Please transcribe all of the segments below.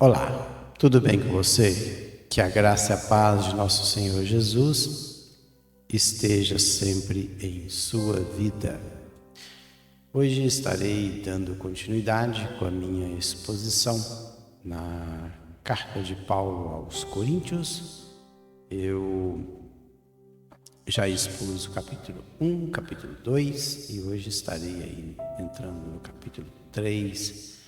Olá, tudo bem com você? Que a graça e a paz de nosso Senhor Jesus esteja sempre em sua vida. Hoje estarei dando continuidade com a minha exposição na carta de Paulo aos Coríntios. Eu já expus o capítulo 1, capítulo 2 e hoje estarei aí entrando no capítulo 3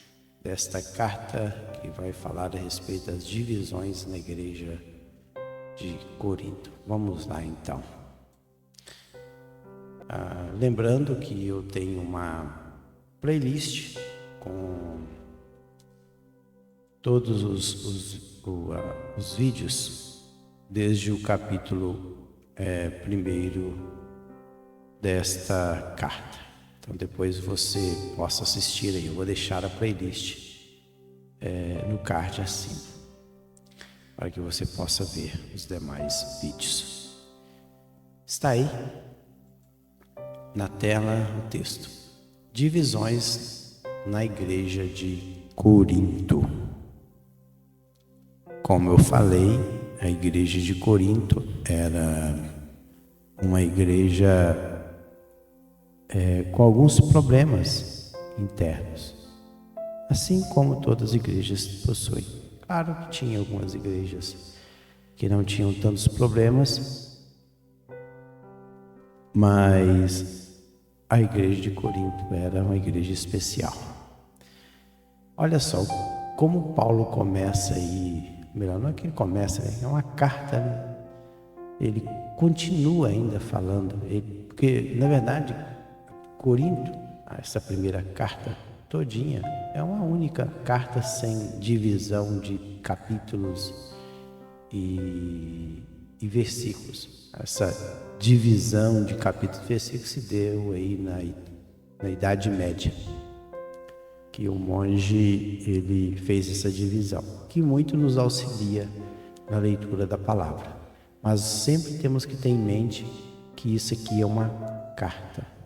desta carta que vai falar a respeito das divisões na igreja de Corinto. Vamos lá então. Lembrando que eu tenho uma playlist com todos os vídeos desde o capítulo 1 desta carta. Então depois você possa assistir aí. Eu vou deixar a playlist no card acima, para que você possa ver os demais vídeos. Está aí na tela o texto: divisões na igreja de Corinto. Como eu falei, a igreja de Corinto era uma igreja com alguns problemas internos, assim como todas as igrejas possuem. Claro que tinha algumas igrejas que não tinham tantos problemas, mas a igreja de Corinto era uma igreja especial. Olha só como Paulo começa aí, melhor, não é que ele começa, é uma carta, né? Ele continua ainda falando, porque na verdade Corinto, essa primeira carta todinha, é uma única carta sem divisão de capítulos e versículos. Essa divisão de capítulos e versículos se deu aí na Idade Média, que o monge ele fez essa divisão, que muito nos auxilia na leitura da palavra. Mas sempre temos que ter em mente que isso aqui é uma carta.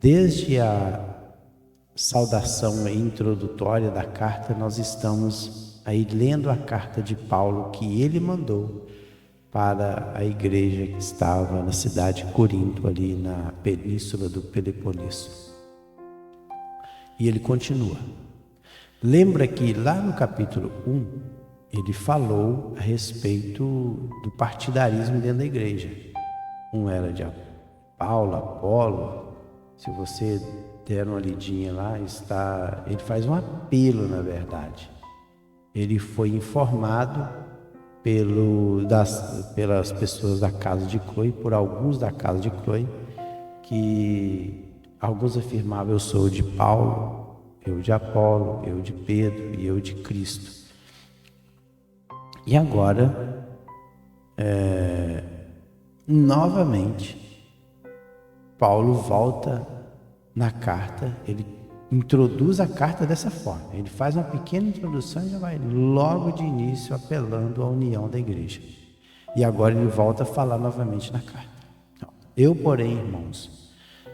Desde a saudação introdutória da carta, nós estamos aí lendo a carta de Paulo que ele mandou para a igreja que estava na cidade de Corinto, ali na península do Peloponeso. E ele continua. Lembra que lá no capítulo 1, ele falou a respeito do partidarismo dentro da igreja. Um era de Paulo, Apolo. Se você der uma lidinha lá, ele faz um apelo, na verdade. Ele foi informado pelas pessoas da casa de Cloé, por alguns da casa de Cloé, que alguns afirmavam: eu sou de Paulo, eu de Apolo, eu de Pedro e eu de Cristo. E agora, novamente, Paulo volta na carta, ele introduz a carta dessa forma. Ele faz uma pequena introdução e já vai logo de início apelando à união da igreja. E agora ele volta a falar novamente na carta. Eu, porém, irmãos,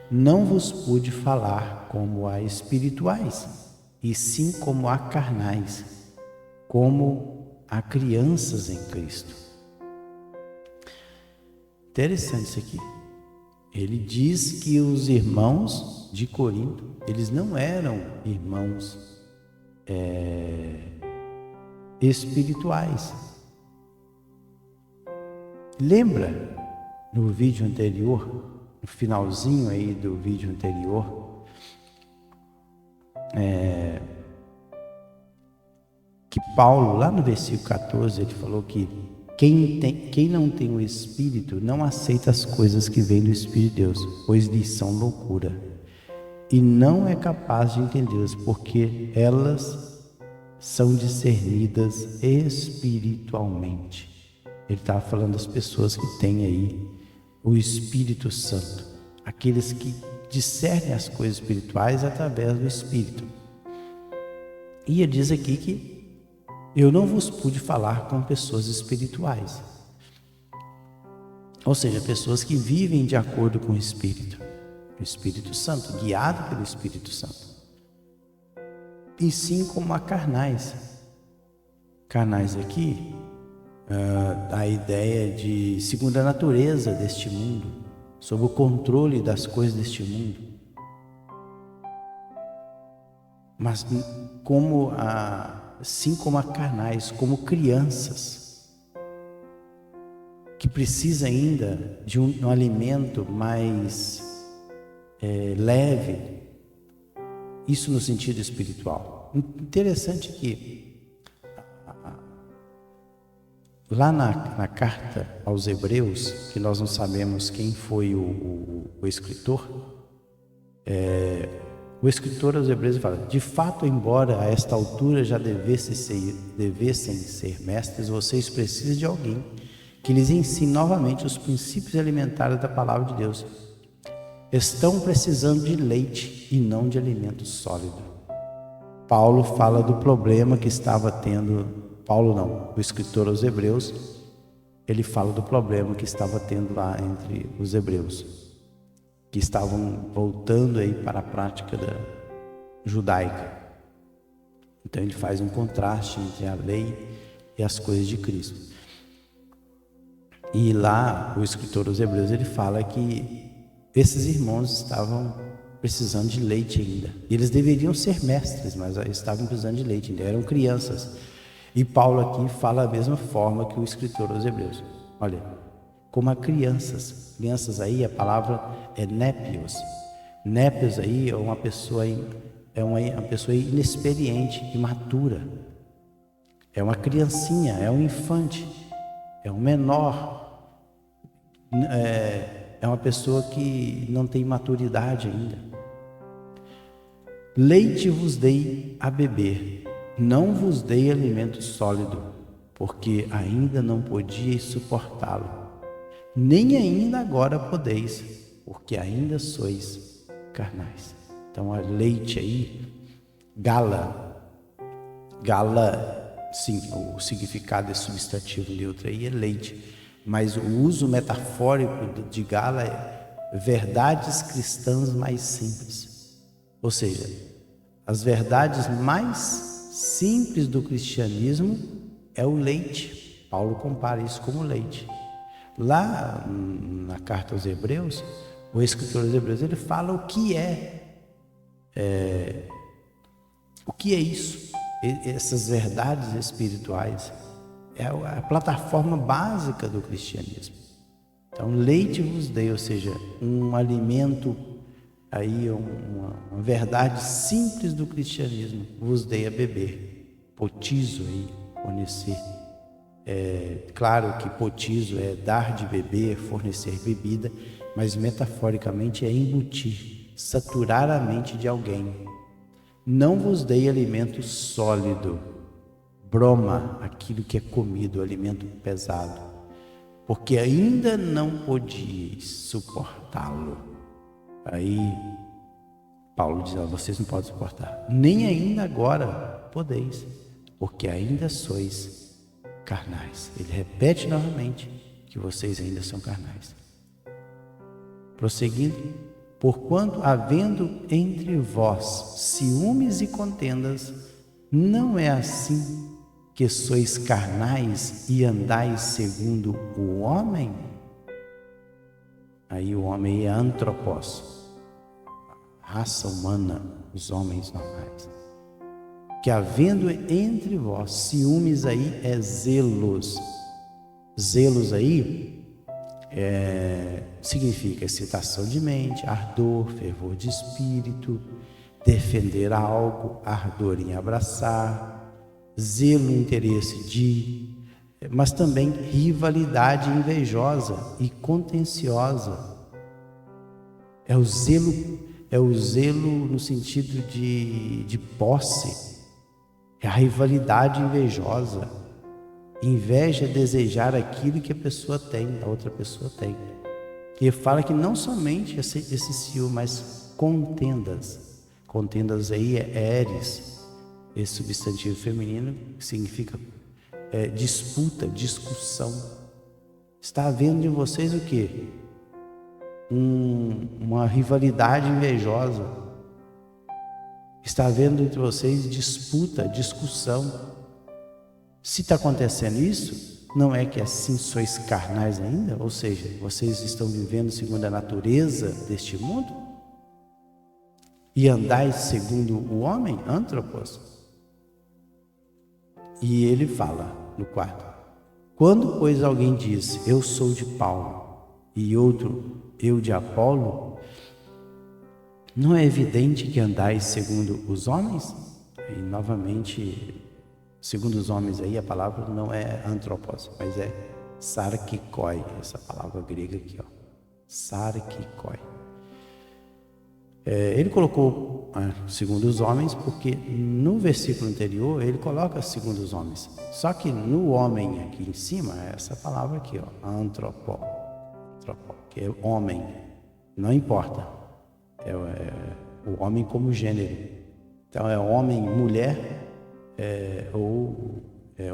não vos pude falar como a espirituais, e sim como a carnais, como a crianças em Cristo. Interessante isso aqui. Ele diz que os irmãos de Corinto, eles não eram irmãos espirituais. Lembra no vídeo anterior, no finalzinho aí do vídeo anterior, que Paulo, lá no versículo 14, ele falou que quem não tem o Espírito não aceita as coisas que vêm do Espírito de Deus, pois lhes são loucura, e não é capaz de entendê-las, porque elas são discernidas espiritualmente. Ele estava falando das pessoas que têm aí o Espírito Santo, aqueles que discernem as coisas espirituais através do Espírito. E ele diz aqui que eu não vos pude falar com pessoas espirituais, ou seja, pessoas que vivem de acordo com o Espírito Santo, guiado pelo Espírito Santo, e sim como a carnais, Carnais aqui, a ideia de segunda natureza deste mundo, sob o controle das coisas deste mundo, mas assim como a carnais, como crianças, que precisa ainda de um alimento mais leve, isso no sentido espiritual. Interessante que lá na carta aos Hebreus, que nós não sabemos quem foi o escritor, o escritor aos Hebreus fala: de fato, embora a esta altura já devessem ser mestres, vocês precisam de alguém que lhes ensine novamente os princípios elementares da palavra de Deus. Estão precisando de leite e não de alimento sólido. Paulo fala do problema que estava tendo. Paulo não, o escritor aos Hebreus, ele fala do problema que estava tendo lá entre os hebreus, que estavam voltando aí para a prática judaica. Então ele faz um contraste entre a lei e as coisas de Cristo. E lá o escritor aos Hebreus, ele fala que esses irmãos estavam precisando de leite ainda. Eles deveriam ser mestres, mas estavam precisando de leite ainda, eram crianças. E Paulo aqui fala da mesma forma que o escritor aos Hebreus. Olha, como a crianças. Crianças aí, a palavra é népios. Népios aí é uma pessoa inexperiente, imatura. É uma criancinha, é um infante, é um menor. É uma pessoa que não tem maturidade ainda. Leite vos dei a beber. Não vos dei alimento sólido, porque ainda não podíeis suportá-lo, nem ainda agora podeis, porque ainda sois carnais. Então, a leite aí, gala, sim, o significado é substantivo neutro aí é leite, mas o uso metafórico de gala é verdades cristãs mais simples, ou seja, as verdades mais simples do cristianismo é o leite. Paulo compara isso como leite. Lá na carta aos Hebreus, o escritor aos Hebreus, ele fala o que é isso, essas verdades espirituais. É a plataforma básica do cristianismo. Então, leite vos dei, ou seja, um alimento aí, uma verdade simples do cristianismo, vos dei a beber. Potizo aí, fornecer. Claro que potizo é dar de beber, fornecer bebida, mas metaforicamente é embutir, saturar a mente de alguém. Não vos dei alimento sólido, broma, aquilo que é comido, alimento pesado, porque ainda não podíeis suportá-lo. Aí Paulo diz: vocês não podem suportar, nem ainda agora podeis, porque ainda sois carnais. Ele repete novamente que vocês ainda são carnais. Prosseguindo: porquanto havendo entre vós ciúmes e contendas, não é assim que sois carnais e andais segundo o homem? Aí o homem é antropos, raça humana, os homens normais. Que havendo entre vós ciúmes aí é zelos. Zelos aí significa excitação de mente, ardor, fervor de espírito, defender algo, ardor em abraçar, zelo, interesse mas também rivalidade invejosa e contenciosa. É o zelo no sentido de posse, é a rivalidade invejosa. Inveja é desejar aquilo que a pessoa tem, a outra pessoa tem. E fala que não somente esse ciúme, mas contendas. Contendas aí é eres, esse substantivo feminino que significa disputa, discussão. Está havendo em vocês o quê? Uma rivalidade invejosa. Está havendo entre vocês disputa, discussão. Se está acontecendo isso, não é que assim sois carnais ainda? Ou seja, vocês estão vivendo segundo a natureza deste mundo? E andais segundo o homem, antropos? E ele fala no 4: quando, pois, alguém diz, eu sou de Paulo, e outro, eu de Apolo, não é evidente que andais segundo os homens? E novamente, segundo os homens aí, a palavra não é antropos, mas é sarkikoi, essa palavra grega aqui, ó, sarkikoi. Ele colocou segundo os homens, porque no versículo anterior ele coloca segundo os homens. Só que no homem aqui em cima, essa palavra aqui, ó, antropo, que é homem, não importa, é o homem como gênero. Então é homem, mulher, ou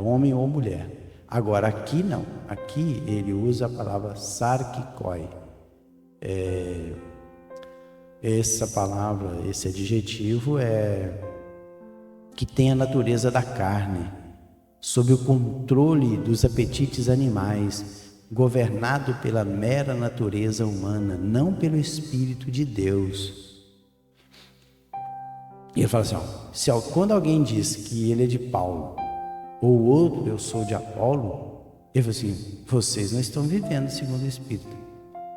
homem ou mulher. Agora aqui não, aqui ele usa a palavra sarkikoi. Essa palavra, esse adjetivo que tem a natureza da carne, sob o controle dos apetites animais, governado pela mera natureza humana, não pelo Espírito de Deus. E ele fala assim, quando alguém diz que ele é de Paulo, ou outro, eu sou de Apolo, ele fala assim, vocês não estão vivendo segundo o Espírito.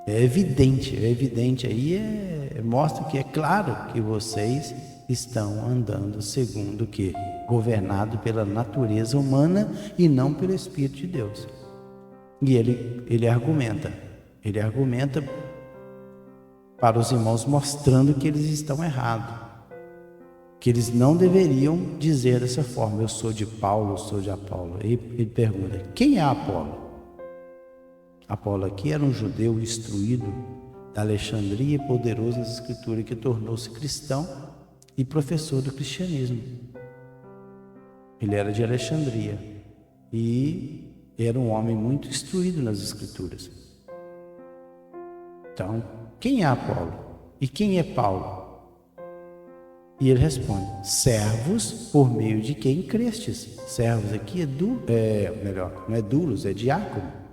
É evidente aí, mostra que é claro que vocês estão andando segundo o que? Governado pela natureza humana e não pelo Espírito de Deus. E ele argumenta para os irmãos, mostrando que eles estão errados, que eles não deveriam dizer dessa forma, eu sou de Paulo, eu sou de Apolo. Ele pergunta, quem é Apolo? Apolo aqui era um judeu instruído da Alexandria, poderoso nas Escrituras, que tornou-se cristão e professor do cristianismo. Ele era de Alexandria e era um homem muito instruído nas Escrituras. Então, quem é Apolo? E quem é Paulo? E ele responde, servos por meio de quem crestes. Servos aqui não é doulos, é diácono.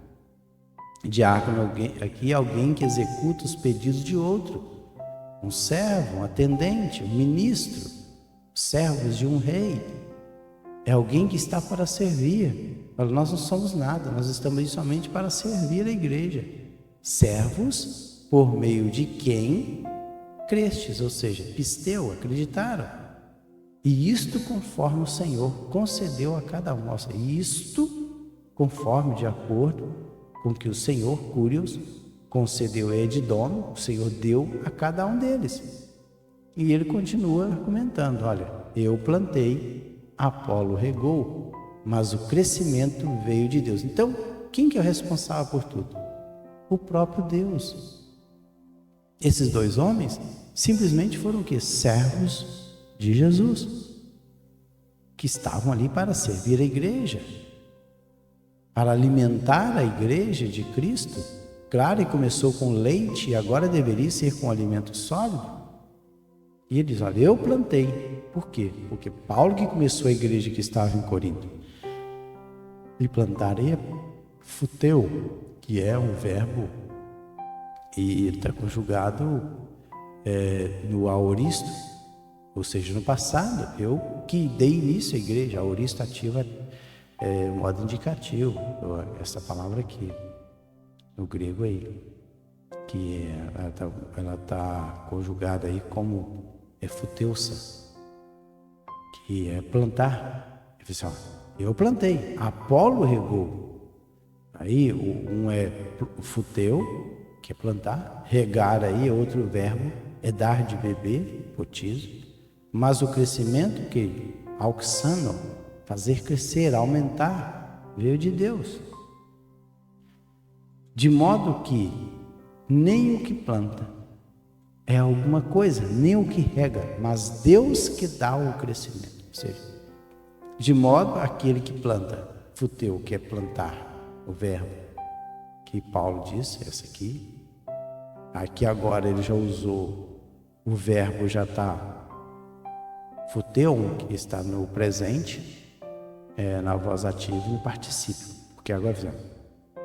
Diácono aqui é alguém que executa os pedidos de outro. Um servo, um atendente, um ministro, servos de um rei. É alguém que está para servir. Nós não somos nada, nós estamos aí somente para servir a igreja. Servos por meio de quem crestes, ou seja, pisteu, acreditaram. E isto conforme o Senhor concedeu a cada um. E isto conforme, de acordo com que o Senhor, Curios, concedeu a Edom, o Senhor deu a cada um deles. E ele continua argumentando, olha, eu plantei, Apolo regou, mas o crescimento veio de Deus. Então, quem que é o responsável por tudo? O próprio Deus. Esses dois homens simplesmente foram o quê? Servos de Jesus, que estavam ali para servir a igreja, para alimentar a igreja de Cristo. Claro, e começou com leite e agora deveria ser com alimento sólido. E ele diz, olha, eu plantei. Por quê? Porque Paulo que começou a igreja que estava em Corinto. E plantar é futeu, que é um verbo, e ele está conjugado no aoristo, ou seja, no passado, eu que dei início à igreja. Aoristo ativa um modo indicativo, essa palavra aqui, no grego aí, que ela tá conjugada aí como futeusa, que é plantar. Eu plantei, Apolo regou. Aí um é futeu, que é plantar, regar aí é outro verbo, é dar de beber, potizo, mas o crescimento que auxano, fazer crescer, aumentar, veio de Deus. De modo que nem o que planta é alguma coisa, nem o que rega, mas Deus que dá o crescimento. Ou seja, de modo aquele que planta, futeu, que é plantar, o verbo que Paulo disse, essa aqui agora ele já usou, o verbo já está futeu, que está no presente, na voz ativa e no particípio. Porque agora,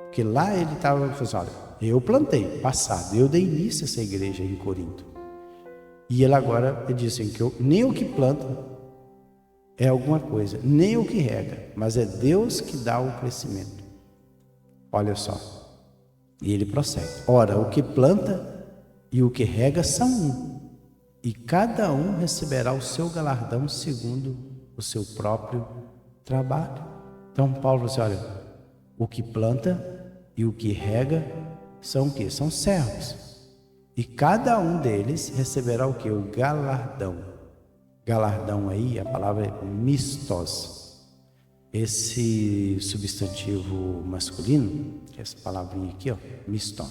porque lá ele estava falando assim, olha, eu plantei, passado, eu dei início a essa igreja em Corinto. E ele agora ele diz assim, que nem o que planta é alguma coisa, nem o que rega, mas é Deus que dá o crescimento. Olha só. E ele prossegue. Ora, o que planta e o que rega são um, e cada um receberá o seu galardão segundo o seu próprio trabalho. Então Paulo falou assim, olha, o que planta e o que rega são o quê? São servos. E cada um deles receberá o quê? O galardão. Galardão aí, a palavra é mistos. Esse substantivo masculino, essa palavrinha aqui, ó, miston.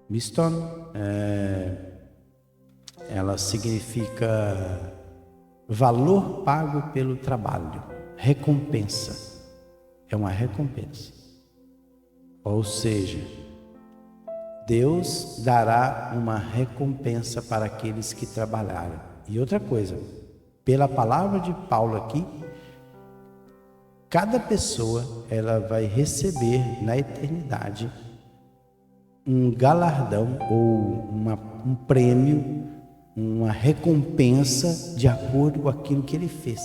Miston, ela significa valor pago pelo trabalho, recompensa. É uma recompensa. Ou seja, Deus dará uma recompensa para aqueles que trabalharam. E outra coisa, pela palavra de Paulo aqui, cada pessoa ela vai receber na eternidade um galardão ou um prêmio, uma recompensa de acordo com aquilo que ele fez.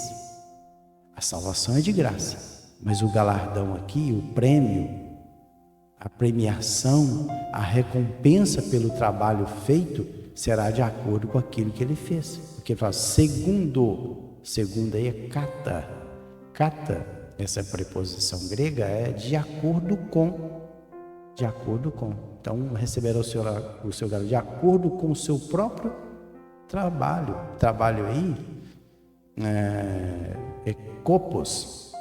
A salvação é de graça, mas o galardão aqui, o prêmio, a premiação, a recompensa pelo trabalho feito será de acordo com aquilo que ele fez. Porque ele fala segundo aí é kata. Kata, essa preposição grega é de acordo com. De acordo com. Então receberá o seu galardão de acordo com o seu próprio trabalho. Trabalho aí é kopos.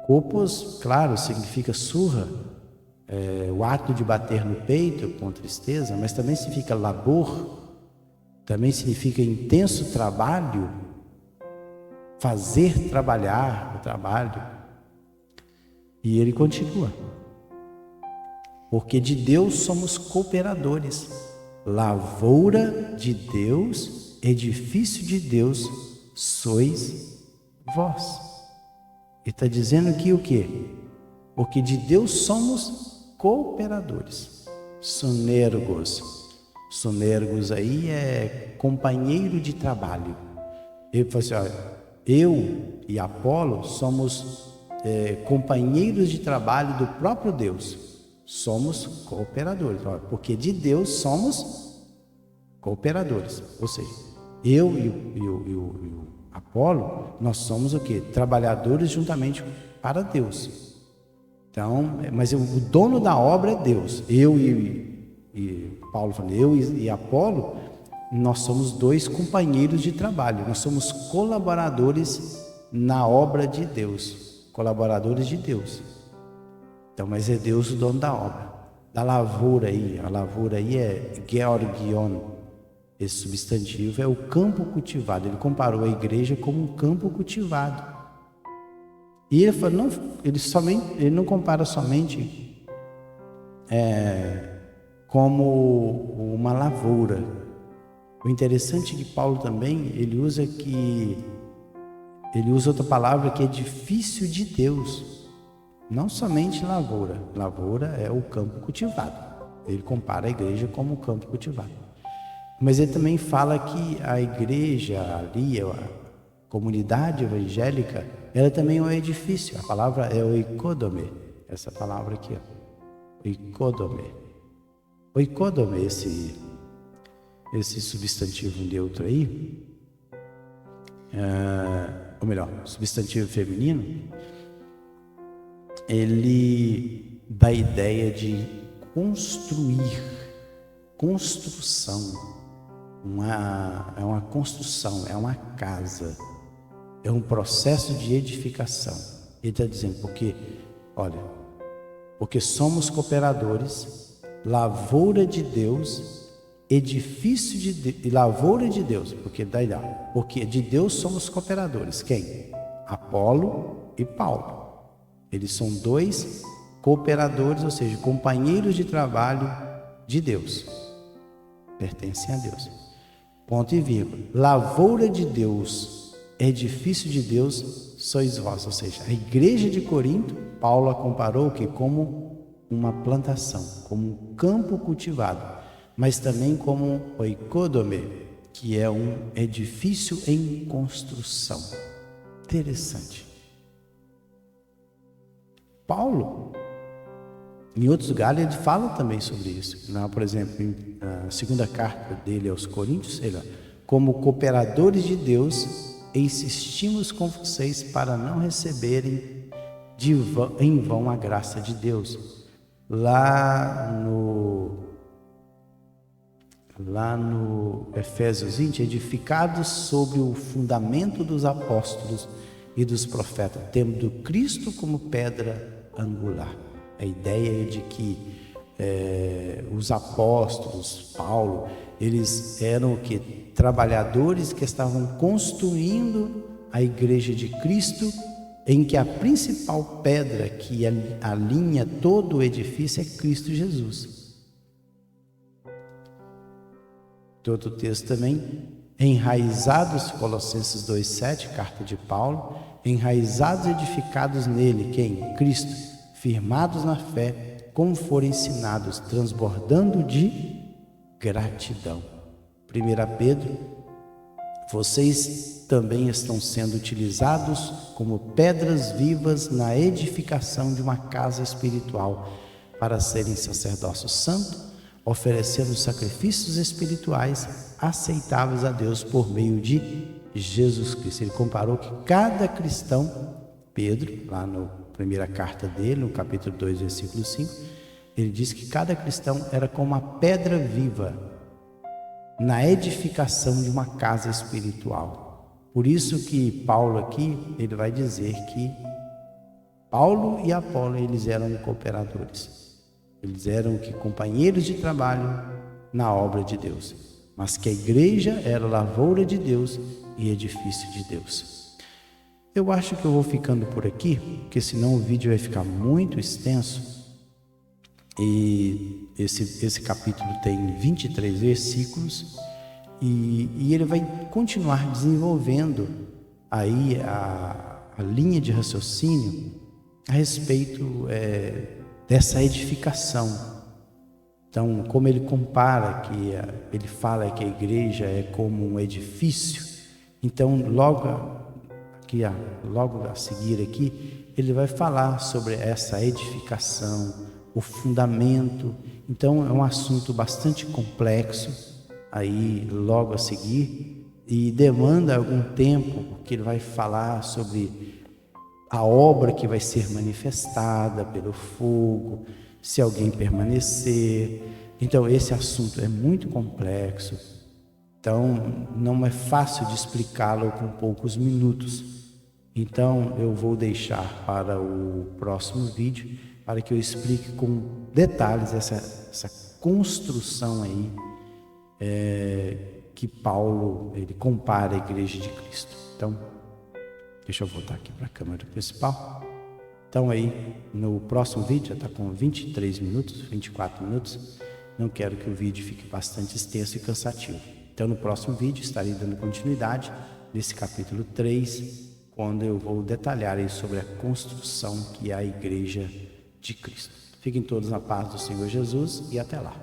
Kopos, claro, significa surra. O ato de bater no peito com tristeza, mas também significa labor, também significa intenso trabalho, fazer trabalhar o trabalho. E ele continua, porque de Deus somos cooperadores, lavoura de Deus, edifício de Deus sois vós. Ele está dizendo aqui o quê? Porque de Deus somos cooperadores, sonergos. Sonergos aí é companheiro de trabalho. Ele falou assim, olha, eu e Apolo somos companheiros de trabalho do próprio Deus. Somos cooperadores, porque de Deus somos cooperadores. Ou seja, eu e o Apolo, nós somos o quê? Trabalhadores juntamente para Deus. Então, mas o dono da obra é Deus. Eu e Paulo falando, eu e Apolo, nós somos dois companheiros de trabalho. Nós somos colaboradores na obra de Deus. Colaboradores de Deus. Então, mas é Deus o dono da obra. Da lavoura aí, a lavoura aí é georgion. Esse substantivo é o campo cultivado. Ele comparou a igreja como um campo cultivado. E ele fala, não, ele não compara somente como uma lavoura. O interessante é que Paulo também, ele usa outra palavra que é edifício de Deus. Não somente lavoura. Lavoura é o campo cultivado. Ele compara a igreja como o campo cultivado. Mas ele também fala que a igreja ali, a comunidade evangélica, ela também é um edifício. A palavra é oikodome. Essa palavra aqui, ó. Oikodome. Oikodome, esse substantivo neutro aí, ou melhor, substantivo feminino, ele dá a ideia de construir, construção. É uma construção, é uma casa. É um processo de edificação. Ele está dizendo, porque somos cooperadores, lavoura de Deus, edifício de lavoura de Deus, porque de Deus somos cooperadores. Quem? Apolo e Paulo. Eles são dois cooperadores, ou seja, companheiros de trabalho de Deus. Pertencem a Deus. Ponto e vírgula. Lavoura de Deus, edifício de Deus sois vós. Ou seja, a igreja de Corinto, Paulo a comparou que como uma plantação, como um campo cultivado, mas também como oikodome, que é um edifício em construção. Interessante. Paulo, em outros lugares, ele fala também sobre isso. Por exemplo, na segunda carta dele aos Coríntios, ele, como cooperadores de Deus, insistimos com vocês para não receberem em vão a graça de Deus. Lá no Efésios 20, edificados sobre o fundamento dos apóstolos e dos profetas, tendo Cristo como pedra angular. A ideia é de que os apóstolos, Paulo, eles eram o que? Trabalhadores que estavam construindo a igreja de Cristo, em que a principal pedra que alinha todo o edifício é Cristo Jesus. Outro texto também, enraizados, Colossenses 2,7, carta de Paulo, enraizados e edificados nele, quem? Cristo, firmados na fé, como forem ensinados, transbordando de gratidão. 1 Pedro, vocês também estão sendo utilizados como pedras vivas na edificação de uma casa espiritual, para serem sacerdócio santo, oferecendo sacrifícios espirituais aceitáveis a Deus por meio de Jesus Cristo. Ele comparou que cada cristão, Pedro, lá na primeira carta dele, no capítulo 2, versículo 5, ele diz que cada cristão era como uma pedra viva na edificação de uma casa espiritual. Por isso que Paulo aqui, ele vai dizer que Paulo e Apolo, eles eram cooperadores. Eles eram companheiros de trabalho na obra de Deus, mas que a igreja era lavoura de Deus e edifício de Deus. Eu acho que eu vou ficando por aqui, porque senão o vídeo vai ficar muito extenso. E esse capítulo tem 23 versículos e ele vai continuar desenvolvendo aí a linha de raciocínio a respeito dessa edificação. Então, como ele compara, que ele fala que a igreja é como um edifício, então logo a seguir aqui, ele vai falar sobre essa edificação, o fundamento. Então é um assunto bastante complexo aí logo a seguir e demanda algum tempo, porque ele vai falar sobre a obra que vai ser manifestada pelo fogo, se alguém permanecer. Então esse assunto é muito complexo, então não é fácil de explicá-lo com poucos minutos. Então eu vou deixar para o próximo vídeo, para que eu explique com detalhes essa construção aí que Paulo ele compara a igreja de Cristo. Então, deixa eu voltar aqui para a câmera principal. Então aí, no próximo vídeo, já está com 23 minutos, 24 minutos. Não quero que o vídeo fique bastante extenso e cansativo. Então no próximo vídeo estarei dando continuidade nesse capítulo 3, quando eu vou detalhar aí sobre a construção que é a igreja de Cristo. Fiquem todos na paz do Senhor Jesus e até lá.